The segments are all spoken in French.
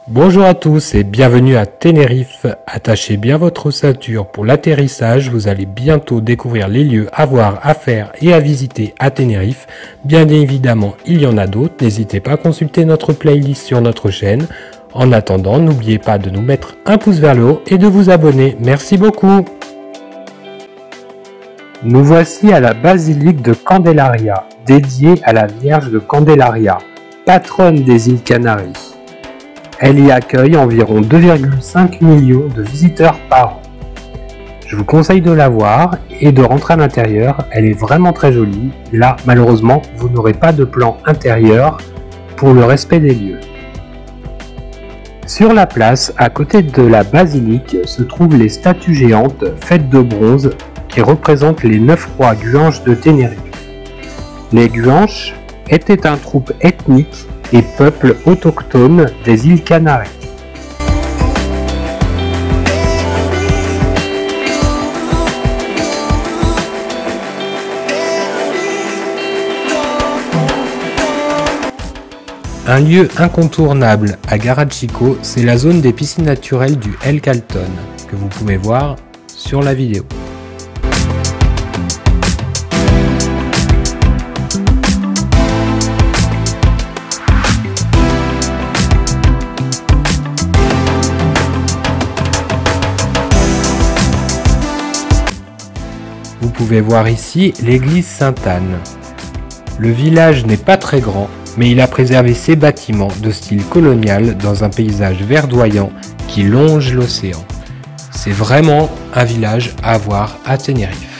Bonjour à tous et bienvenue à Tenerife. Attachez bien votre ceinture pour l'atterrissage, vous allez bientôt découvrir les lieux à voir, à faire et à visiter à Tenerife. Bien évidemment, il y en a d'autres, n'hésitez pas à consulter notre playlist sur notre chaîne. En attendant, n'oubliez pas de nous mettre un pouce vers le haut et de vous abonner. Merci beaucoup. Nous voici à la basilique de Candelaria, dédiée à la Vierge de Candelaria, patronne des îles Canaries. Elle y accueille environ 2,5 millions de visiteurs par an. Je vous conseille de la voir et de rentrer à l'intérieur, elle est vraiment très jolie. Là, malheureusement, vous n'aurez pas de plan intérieur pour le respect des lieux. Sur la place, à côté de la basilique, se trouvent les statues géantes faites de bronze qui représentent les 9 rois guanches de Tenerife. Les guanches étaient un groupe ethnique et peuple autochtone des îles Canaries. Un lieu incontournable à Garachico, c'est la zone des piscines naturelles du El Calton, que vous pouvez voir sur la vidéo. Vous pouvez voir ici l'église Sainte-Anne. Le village n'est pas très grand, mais il a préservé ses bâtiments de style colonial dans un paysage verdoyant qui longe l'océan. C'est vraiment un village à voir à Tenerife.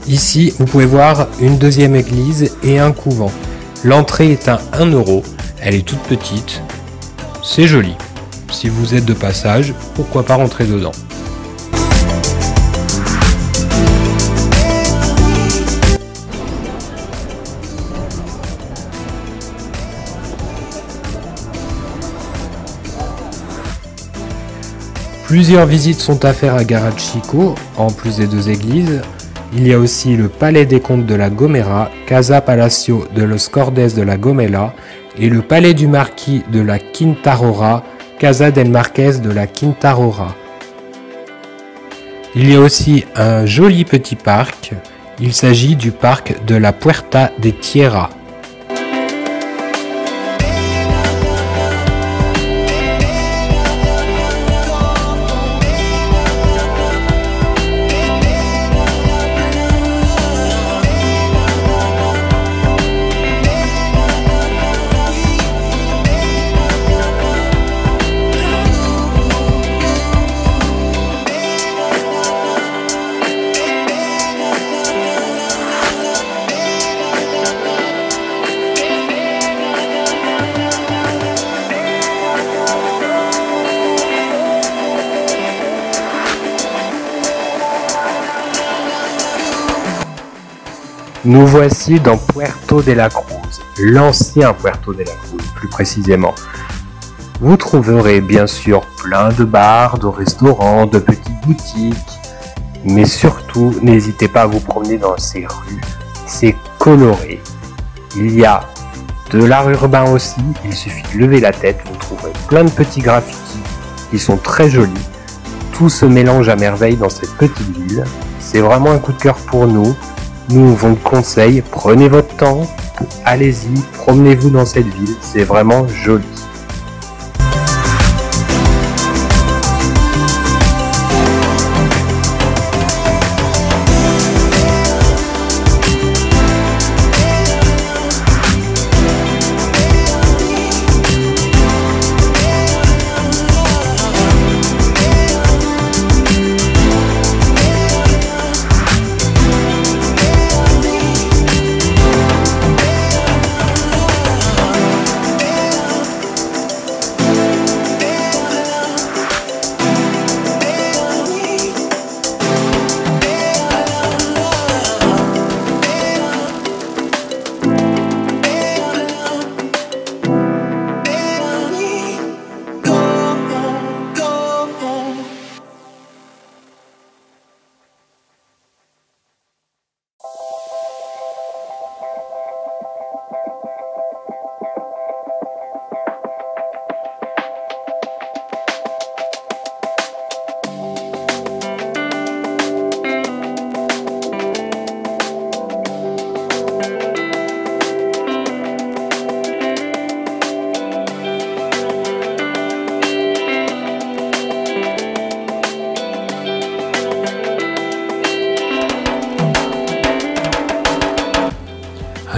Ici, vous pouvez voir une deuxième église et un couvent. L'entrée est à 1 €, elle est toute petite, c'est joli. Si vous êtes de passage, pourquoi pas rentrer dedans. Plusieurs visites sont à faire à Garachico, en plus des deux églises. Il y a aussi le Palais des Comtes de la Gomera, Casa Palacio de los Cordes de la Gomela et le Palais du Marquis de la Quinta-Rora, Casa del Marqués de la Quinta-Rora. Il y a aussi un joli petit parc, il s'agit du parc de la Puerta de Tierra. Nous voici dans Puerto de la Cruz, l'ancien Puerto de la Cruz plus précisément. Vous trouverez bien sûr plein de bars, de restaurants, de petites boutiques, mais surtout n'hésitez pas à vous promener dans ces rues, c'est coloré. Il y a de l'art urbain aussi, il suffit de lever la tête, vous trouverez plein de petits graffitis qui sont très jolis. Tout se mélange à merveille dans cette petite ville, c'est vraiment un coup de cœur pour nous. Nous vous conseille, prenez votre temps, allez-y, promenez-vous dans cette ville, c'est vraiment joli.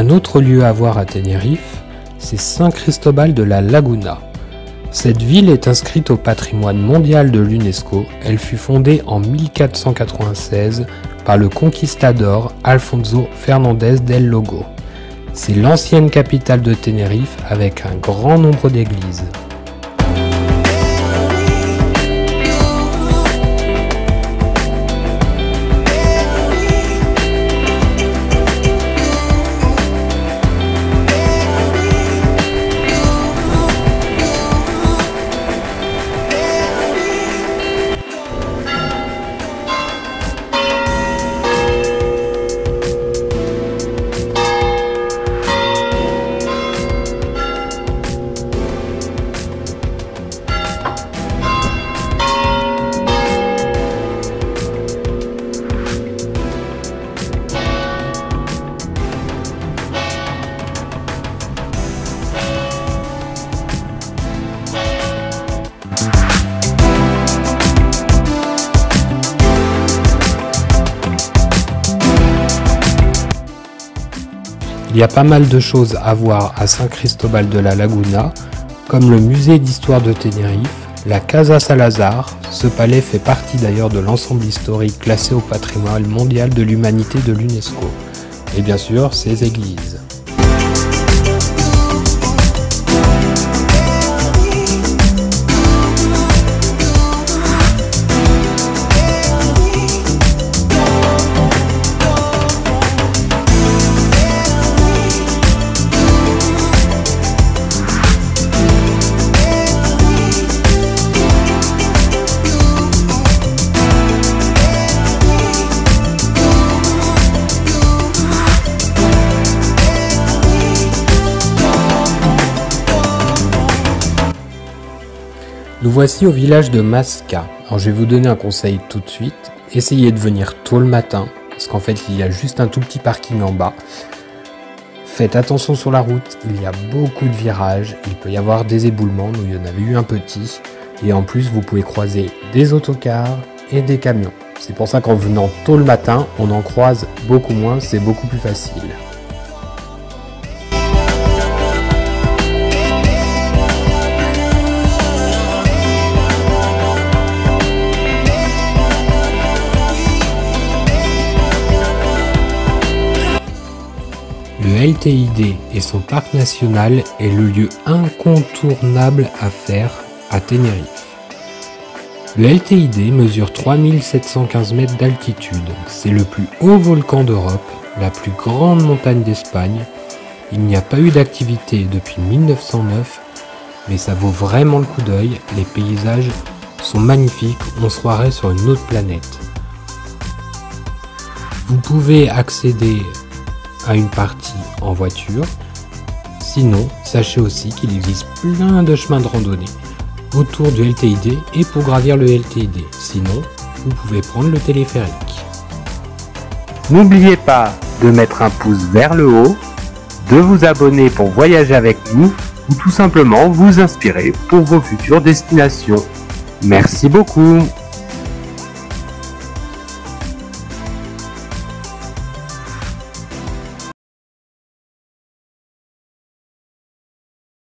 Un autre lieu à voir à Tenerife, c'est San Cristóbal de la Laguna. Cette ville est inscrite au patrimoine mondial de l'UNESCO. Elle fut fondée en 1496 par le conquistador Alfonso Fernández del Logo. C'est l'ancienne capitale de Tenerife avec un grand nombre d'églises. Il y a pas mal de choses à voir à San Cristóbal de la Laguna, comme le musée d'histoire de Tenerife, la Casa Salazar. Ce palais fait partie d'ailleurs de l'ensemble historique classé au patrimoine mondial de l'humanité de l'UNESCO. Et bien sûr, ses églises. Nous voici au village de Masca. Alors je vais vous donner un conseil tout de suite. Essayez de venir tôt le matin, parce qu'en fait il y a juste un tout petit parking en bas. Faites attention sur la route, il y a beaucoup de virages, il peut y avoir des éboulements, nous il y en avait eu un petit. Et en plus vous pouvez croiser des autocars et des camions. C'est pour ça qu'en venant tôt le matin, on en croise beaucoup moins, c'est beaucoup plus facile. Le LTID et son parc national est le lieu incontournable à faire à Tenerife. Le LTID mesure 3715 mètres d'altitude. C'est le plus haut volcan d'Europe, la plus grande montagne d'Espagne. Il n'y a pas eu d'activité depuis 1909, mais ça vaut vraiment le coup d'œil. Les paysages sont magnifiques, on se croirait sur une autre planète. Vous pouvez accéder à une partie en voiture. Sinon, sachez aussi qu'il existe plein de chemins de randonnée autour du LTID et pour gravir le LTID. Sinon, vous pouvez prendre le téléphérique. N'oubliez pas de mettre un pouce vers le haut, de vous abonner pour voyager avec nous ou tout simplement vous inspirer pour vos futures destinations. Merci beaucoup.